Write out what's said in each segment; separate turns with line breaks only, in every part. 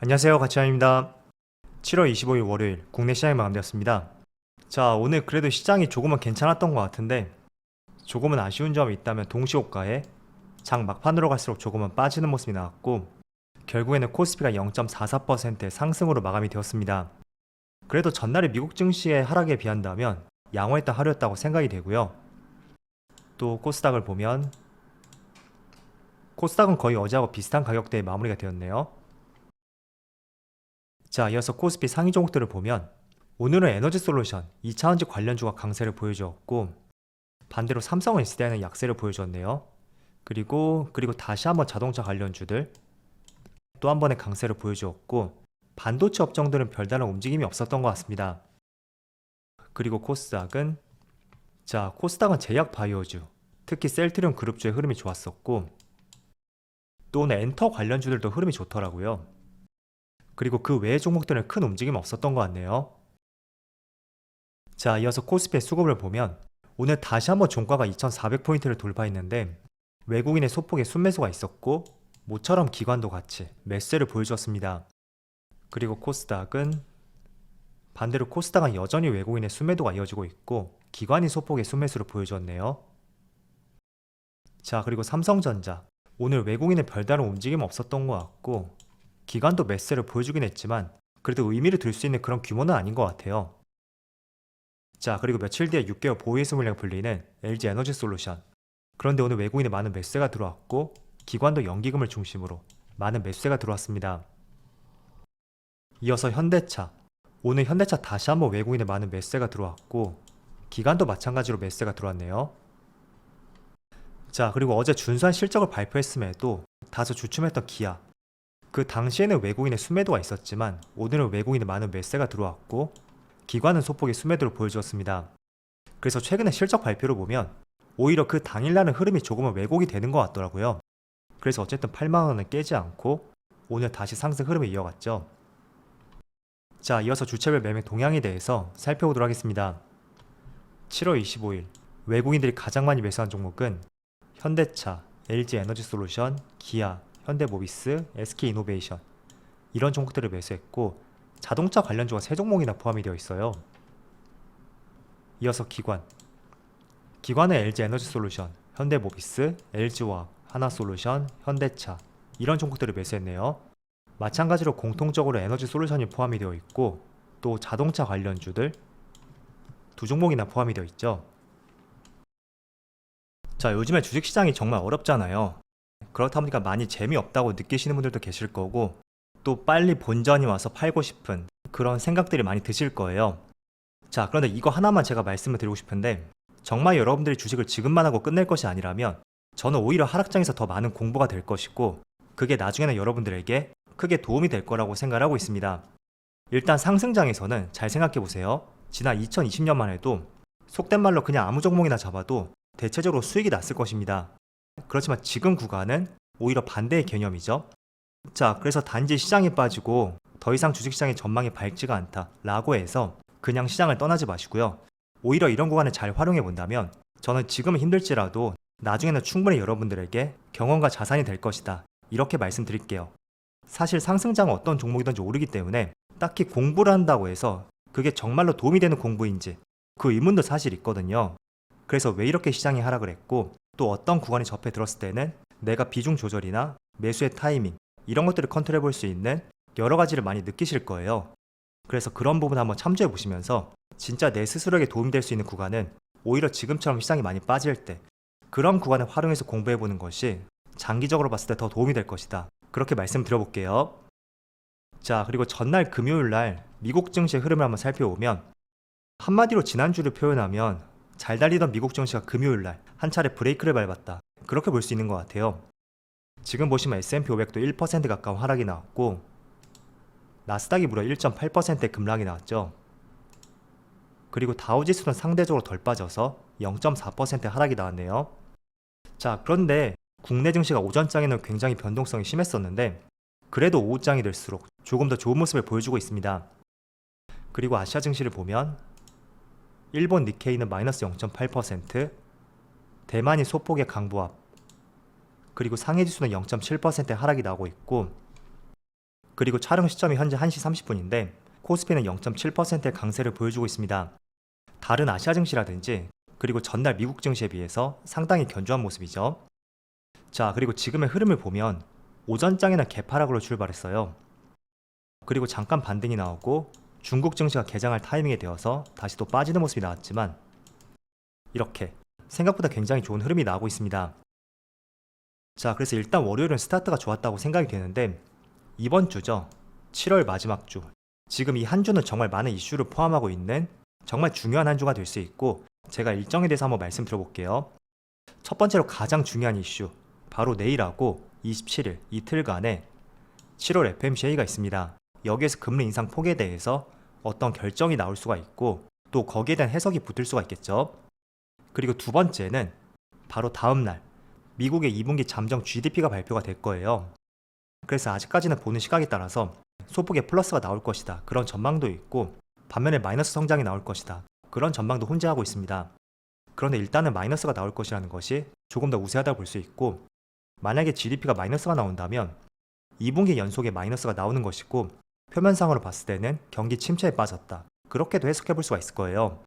안녕하세요, 가치환입니다. 7월 25일 월요일 국내 시장이 마감되었습니다. 자, 오늘 그래도 시장이 조금은 괜찮았던 것 같은데 조금은 아쉬운 점이 있다면 동시호가에 장 막판으로 갈수록 조금은 빠지는 모습이 나왔고 결국에는 코스피가 0.44%의 상승으로 마감이 되었습니다. 그래도 전날의 미국 증시의 하락에 비한다면 양호했던 하루였다고 생각이 되고요. 또 코스닥을 보면 코스닥은 거의 어제하고 비슷한 가격대에 마무리가 되었네요. 자, 이어서 코스피 상위 종목들을 보면 오늘은 에너지솔루션, 2차전지 관련주가 강세를 보여주었고 반대로 삼성은 SDI는 약세를 보여줬네요. 그리고 다시 한번 자동차 관련주들 또 한 번의 강세를 보여주었고 반도체 업종들은 별다른 움직임이 없었던 것 같습니다. 그리고 코스닥은 제약 바이오주, 특히 셀트리온 그룹주의 흐름이 좋았었고 또 오늘 엔터 관련주들도 흐름이 좋더라고요. 그리고 그 외의 종목들은 큰 움직임 없었던 것 같네요. 자, 이어서 코스피의 수급을 보면 오늘 다시 한번 종가가 2400포인트를 돌파했는데 외국인의 소폭의 순매수가 있었고 모처럼 기관도 같이 매수세를 보여주었습니다. 그리고 반대로 코스닥은 여전히 외국인의 순매도가 이어지고 있고 기관이 소폭의 순매수를 보여주었네요. 자, 그리고 삼성전자 오늘 외국인의 별다른 움직임 없었던 것 같고 기관도 매수세를 보여주긴 했지만 그래도 의미를 둘 수 있는 그런 규모는 아닌 것 같아요. 자, 그리고 며칠 뒤에 6개월 보유해수 물량 불리는 LG 에너지솔루션. 그런데 오늘 외국인의 많은 매수세가 들어왔고 기관도 연기금을 중심으로 많은 매수세가 들어왔습니다. 이어서 현대차. 오늘 현대차 다시 한번 외국인의 많은 매수세가 들어왔고 기관도 마찬가지로 매수세가 들어왔네요. 자, 그리고 어제 준수한 실적을 발표했음에도 다소 주춤했던 기아. 그 당시에는 외국인의 순매도가 있었지만 오늘은 외국인의 많은 매수세가 들어왔고 기관은 소폭의 순매도를 보여주었습니다. 그래서 최근에 실적 발표를 보면 오히려 그 당일날은 흐름이 조금은 왜곡이 되는 것 같더라고요. 그래서 어쨌든 8만원은 깨지 않고 오늘 다시 상승 흐름을 이어갔죠. 자, 이어서 주체별 매매 동향에 대해서 살펴보도록 하겠습니다. 7월 25일 외국인들이 가장 많이 매수한 종목은 현대차, LG에너지솔루션, 기아, 현대모비스, SK이노베이션 이런 종목들을 매수했고 자동차 관련주가 3종목이나 포함이 되어 있어요. 이어서 기관은 LG에너지솔루션, 현대모비스, LG화학, 하나솔루션, 현대차 이런 종목들을 매수했네요. 마찬가지로 공통적으로 에너지솔루션이 포함이 되어 있고 또 자동차 관련주들 2종목이나 포함이 되어 있죠. 자, 요즘에 주식시장이 정말 어렵잖아요. 그렇다 보니까 많이 재미없다고 느끼시는 분들도 계실 거고 또 빨리 본전이 와서 팔고 싶은 그런 생각들이 많이 드실 거예요. 자, 그런데 이거 하나만 제가 말씀을 드리고 싶은데 정말 여러분들이 주식을 지금만 하고 끝낼 것이 아니라면 저는 오히려 하락장에서 더 많은 공부가 될 것이고 그게 나중에는 여러분들에게 크게 도움이 될 거라고 생각을 하고 있습니다. 일단 상승장에서는 잘 생각해 보세요. 지난 2020년만 해도 속된 말로 그냥 아무 종목이나 잡아도 대체적으로 수익이 났을 것입니다. 그렇지만 지금 구간은 오히려 반대의 개념이죠. 자, 그래서 단지 시장이 빠지고 더 이상 주식시장의 전망이 밝지가 않다 라고 해서 그냥 시장을 떠나지 마시고요. 오히려 이런 구간을 잘 활용해 본다면 저는 지금은 힘들지라도 나중에는 충분히 여러분들에게 경험과 자산이 될 것이다 이렇게 말씀드릴게요. 사실 상승장은 어떤 종목이든지 오르기 때문에 딱히 공부를 한다고 해서 그게 정말로 도움이 되는 공부인지 그 의문도 사실 있거든요. 그래서 왜 이렇게 시장이 하락을 했고 또 어떤 구간이 접해 들었을 때는 내가 비중 조절이나 매수의 타이밍 이런 것들을 컨트롤해 볼 수 있는 여러 가지를 많이 느끼실 거예요. 그래서 그런 부분 한번 참조해 보시면서 진짜 내 스스로에게 도움이 될 수 있는 구간은 오히려 지금처럼 시장이 많이 빠질 때 그런 구간을 활용해서 공부해 보는 것이 장기적으로 봤을 때 더 도움이 될 것이다 그렇게 말씀드려볼게요. 자, 그리고 전날 금요일날 미국 증시의 흐름을 한번 살펴보면 한마디로 지난주를 표현하면 잘 달리던 미국 증시가 금요일날 한 차례 브레이크를 밟았다 그렇게 볼 수 있는 것 같아요. 지금 보시면 S&P 500도 1% 가까운 하락이 나왔고 나스닥이 무려 1.8%의 급락이 나왔죠. 그리고 다우지수는 상대적으로 덜 빠져서 0.4% 하락이 나왔네요. 자, 그런데 국내 증시가 오전장에는 굉장히 변동성이 심했었는데 그래도 오후장이 될수록 조금 더 좋은 모습을 보여주고 있습니다. 그리고 아시아 증시를 보면 일본 니케이는 마이너스 0.8%, 대만이 소폭의 강보합, 그리고 상해지수는 0.7% 하락이 나오고 있고 그리고 촬영 시점이 현재 1시 30분인데 코스피는 0.7%의 강세를 보여주고 있습니다. 다른 아시아 증시라든지 그리고 전날 미국 증시에 비해서 상당히 견조한 모습이죠. 자, 그리고 지금의 흐름을 보면 오전장에는 개파락으로 출발했어요. 그리고 잠깐 반등이 나오고 중국 증시가 개장할 타이밍이 되어서 다시 또 빠지는 모습이 나왔지만 이렇게 생각보다 굉장히 좋은 흐름이 나오고 있습니다. 자, 그래서 일단 월요일은 스타트가 좋았다고 생각이 되는데 이번 주죠. 7월 마지막 주. 지금 이 한 주는 정말 많은 이슈를 포함하고 있는 정말 중요한 한 주가 될 수 있고 제가 일정에 대해서 한번 말씀드려볼게요. 첫 번째로 가장 중요한 이슈. 바로 내일하고 27일 이틀간에 7월 FOMC 회의가 있습니다. 여기에서 금리 인상 폭에 대해서 어떤 결정이 나올 수가 있고 또 거기에 대한 해석이 붙을 수가 있겠죠. 그리고 두 번째는 바로 다음날 미국의 2분기 잠정 GDP가 발표가 될 거예요. 그래서 아직까지는 보는 시각에 따라서 소폭의 플러스가 나올 것이다. 그런 전망도 있고 반면에 마이너스 성장이 나올 것이다. 그런 전망도 혼재하고 있습니다. 그런데 일단은 마이너스가 나올 것이라는 것이 조금 더 우세하다고 볼 수 있고 만약에 GDP가 마이너스가 나온다면 2분기 연속에 마이너스가 나오는 것이고 표면상으로 봤을 때는 경기 침체에 빠졌다. 그렇게도 해석해 볼 수가 있을 거예요.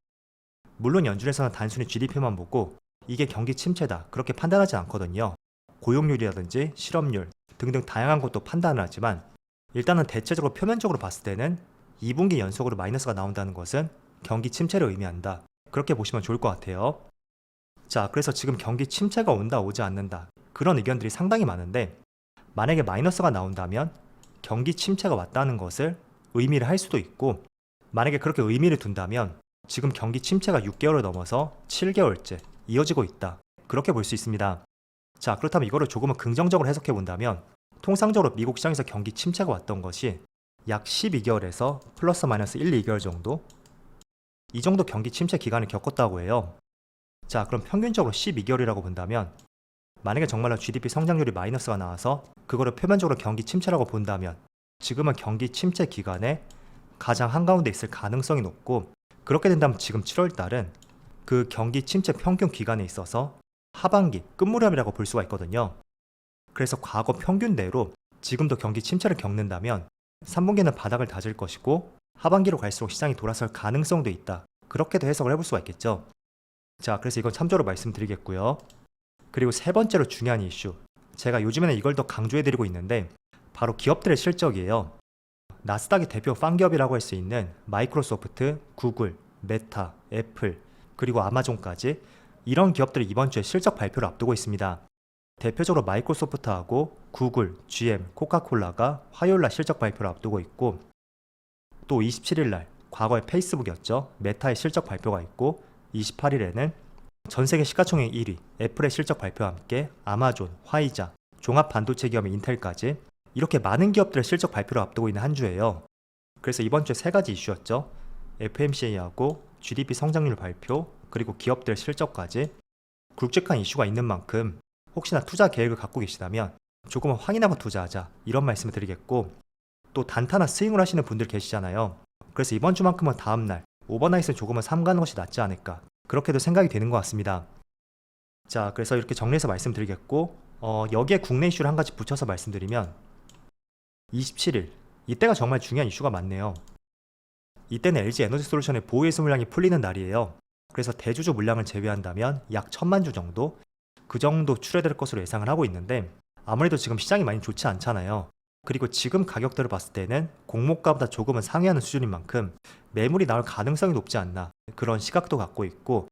물론 연준에서는 단순히 GDP만 보고 이게 경기 침체다 그렇게 판단하지 않거든요. 고용률이라든지 실업률 등등 다양한 것도 판단을 하지만 일단은 대체적으로 표면적으로 봤을 때는 2분기 연속으로 마이너스가 나온다는 것은 경기 침체를 의미한다. 그렇게 보시면 좋을 것 같아요. 자, 그래서 지금 경기 침체가 온다 오지 않는다 그런 의견들이 상당히 많은데 만약에 마이너스가 나온다면 경기 침체가 왔다는 것을 의미를 할 수도 있고 만약에 그렇게 의미를 둔다면 지금 경기 침체가 6개월을 넘어서 7개월째 이어지고 있다. 그렇게 볼 수 있습니다. 자, 그렇다면 이거를 조금은 긍정적으로 해석해 본다면 통상적으로 미국 시장에서 경기 침체가 왔던 것이 약 12개월에서 플러스 마이너스 1, 2개월 정도 이 정도 경기 침체 기간을 겪었다고 해요. 자, 그럼 평균적으로 12개월이라고 본다면 만약에 정말로 GDP 성장률이 마이너스가 나와서 그거를 표면적으로 경기 침체라고 본다면 지금은 경기 침체 기간에 가장 한가운데 있을 가능성이 높고 그렇게 된다면 지금 7월달은 그 경기 침체 평균 기간에 있어서 하반기 끝무렵이라고 볼 수가 있거든요. 그래서 과거 평균대로 지금도 경기 침체를 겪는다면 3분기는 바닥을 다질 것이고 하반기로 갈수록 시장이 돌아설 가능성도 있다. 그렇게도 해석을 해볼 수가 있겠죠. 자, 그래서 이건 참조로 말씀드리겠고요. 그리고 세 번째로 중요한 이슈. 제가 요즘에는 이걸 더 강조해드리고 있는데 바로 기업들의 실적이에요. 나스닥의 대표 팡기업이라고 할 수 있는 마이크로소프트, 구글, 메타, 애플, 그리고 아마존까지 이런 기업들이 이번 주에 실적 발표를 앞두고 있습니다. 대표적으로 마이크로소프트하고 구글, GM, 코카콜라가 화요일날 실적 발표를 앞두고 있고 또 27일날 과거의 페이스북이었죠. 메타의 실적 발표가 있고 28일에는 전세계 시가총액 1위 애플의 실적 발표와 함께 아마존, 화이자, 종합 반도체 기업인 인텔까지 이렇게 많은 기업들의 실적 발표를 앞두고 있는 한 주예요. 그래서 이번 주에 세 가지 이슈였죠. FOMC하고 GDP 성장률 발표 그리고 기업들의 실적까지 굵직한 이슈가 있는 만큼 혹시나 투자 계획을 갖고 계시다면 조금은 확인하고 투자하자 이런 말씀을 드리겠고 또 단타나 스윙을 하시는 분들 계시잖아요. 그래서 이번 주만큼은 다음날 오버나잇을 조금은 삼가는 것이 낫지 않을까 그렇게도 생각이 되는 것 같습니다. 자, 그래서 이렇게 정리해서 말씀드리겠고 여기에 국내 이슈를 한 가지 붙여서 말씀드리면 27일 이때가 정말 중요한 이슈가 많네요. 이때는 LG 에너지솔루션의 보유해수 물량이 풀리는 날이에요. 그래서 대주주 물량을 제외한다면 약 1000만 주 정도 그 정도 출회될 것으로 예상을 하고 있는데 아무래도 지금 시장이 많이 좋지 않잖아요. 그리고 지금 가격들을 봤을 때는 공모가보다 조금은 상회하는 수준인 만큼 매물이 나올 가능성이 높지 않나 그런 시각도 갖고 있고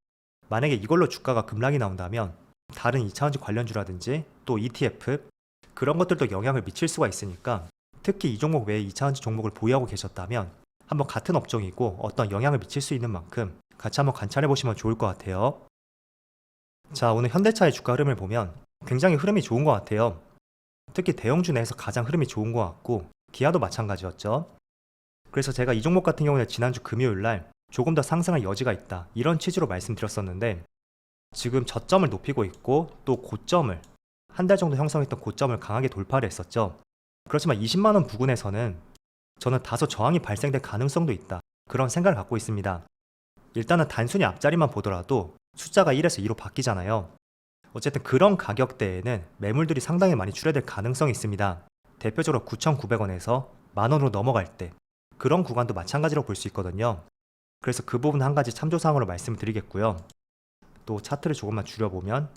만약에 이걸로 주가가 급락이 나온다면 다른 2차원지 관련주라든지 또 ETF 그런 것들도 영향을 미칠 수가 있으니까 특히 이 종목 외에 2차원지 종목을 보유하고 계셨다면 한번 같은 업종이고 어떤 영향을 미칠 수 있는 만큼 같이 한번 관찰해 보시면 좋을 것 같아요. 자, 오늘 현대차의 주가 흐름을 보면 굉장히 흐름이 좋은 것 같아요. 특히 대형주 내에서 가장 흐름이 좋은 것 같고 기아도 마찬가지였죠. 그래서 제가 이 종목 같은 경우는 지난주 금요일날 조금 더 상승할 여지가 있다 이런 취지로 말씀드렸었는데 지금 저점을 높이고 있고 또 고점을 한 달 정도 형성했던 고점을 강하게 돌파를 했었죠. 그렇지만 20만원 부근에서는 저는 다소 저항이 발생될 가능성도 있다 그런 생각을 갖고 있습니다. 일단은 단순히 앞자리만 보더라도 숫자가 1에서 2로 바뀌잖아요. 어쨌든 그런 가격대에는 매물들이 상당히 많이 출회될 가능성이 있습니다. 대표적으로 9,900원에서 만 원으로 넘어갈 때 그런 구간도 마찬가지로 볼 수 있거든요. 그래서 그 부분 한 가지 참조사항으로 말씀드리겠고요. 또 차트를 조금만 줄여보면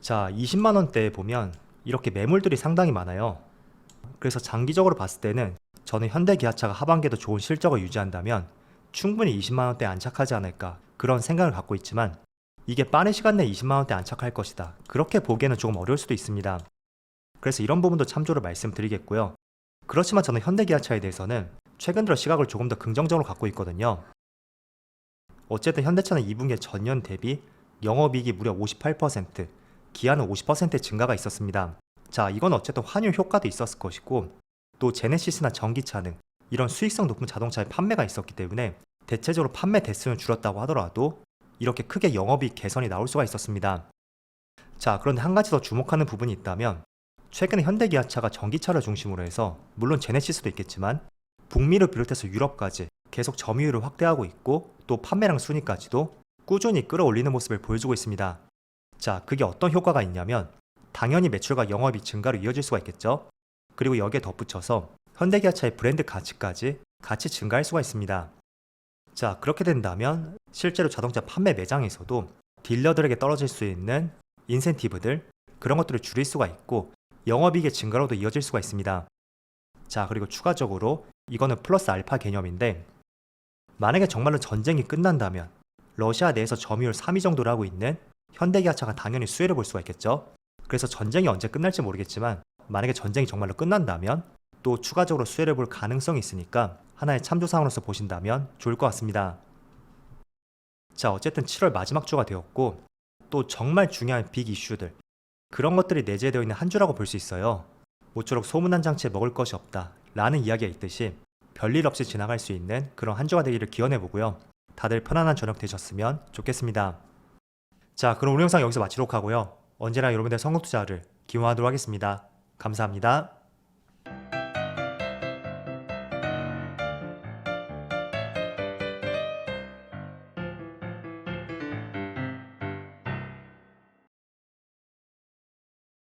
자, 20만 원대에 보면 이렇게 매물들이 상당히 많아요. 그래서 장기적으로 봤을 때는 저는 현대기아차가 하반기에도 좋은 실적을 유지한다면 충분히 20만 원대에 안착하지 않을까 그런 생각을 갖고 있지만 이게 빠른 시간 내에 20만 원대에 안착할 것이다. 그렇게 보기에는 조금 어려울 수도 있습니다. 그래서 이런 부분도 참조를 말씀드리겠고요. 그렇지만 저는 현대기아차에 대해서는 최근 들어 시각을 조금 더 긍정적으로 갖고 있거든요. 어쨌든 현대차는 2분기에 전년 대비 영업이익이 무려 58%, 기한은 50% 증가가 있었습니다. 자, 이건 어쨌든 환율 효과도 있었을 것이고 또 제네시스나 전기차는 이런 수익성 높은 자동차의 판매가 있었기 때문에 대체적으로 판매 대수는 줄었다고 하더라도 이렇게 크게 영업이익 개선이 나올 수가 있었습니다. 자, 그런데 한 가지 더 주목하는 부분이 있다면 최근에 현대기아차가 전기차를 중심으로 해서 물론 제네시스도 있겠지만 북미를 비롯해서 유럽까지 계속 점유율을 확대하고 있고 또 판매량 순위까지도 꾸준히 끌어올리는 모습을 보여주고 있습니다. 자, 그게 어떤 효과가 있냐면 당연히 매출과 영업이익 증가로 이어질 수가 있겠죠. 그리고 여기에 덧붙여서 현대기아차의 브랜드 가치까지 같이 증가할 수가 있습니다. 자, 그렇게 된다면 실제로 자동차 판매 매장에서도 딜러들에게 떨어질 수 있는 인센티브들 그런 것들을 줄일 수가 있고 영업이익의 증가로도 이어질 수가 있습니다. 자, 그리고 추가적으로 이거는 플러스 알파 개념인데 만약에 정말로 전쟁이 끝난다면 러시아 내에서 점유율 3위 정도를 하고 있는 현대기아차가 당연히 수혜를 볼 수가 있겠죠. 그래서 전쟁이 언제 끝날지 모르겠지만 만약에 전쟁이 정말로 끝난다면 또 추가적으로 수혜를 볼 가능성이 있으니까 하나의 참조사항으로서 보신다면 좋을 것 같습니다. 자, 어쨌든 7월 마지막 주가 되었고 또 정말 중요한 빅 이슈들 그런 것들이 내재되어 있는 한 주라고 볼 수 있어요. 모쪼록 소문난 장치에 먹을 것이 없다 라는 이야기가 있듯이 별일 없이 지나갈 수 있는 그런 한 주가 되기를 기원해보고요. 다들 편안한 저녁 되셨으면 좋겠습니다. 자, 그럼 오늘 영상 여기서 마치도록 하고요. 언제나 여러분들의 성공 투자를 기원하도록 하겠습니다. 감사합니다.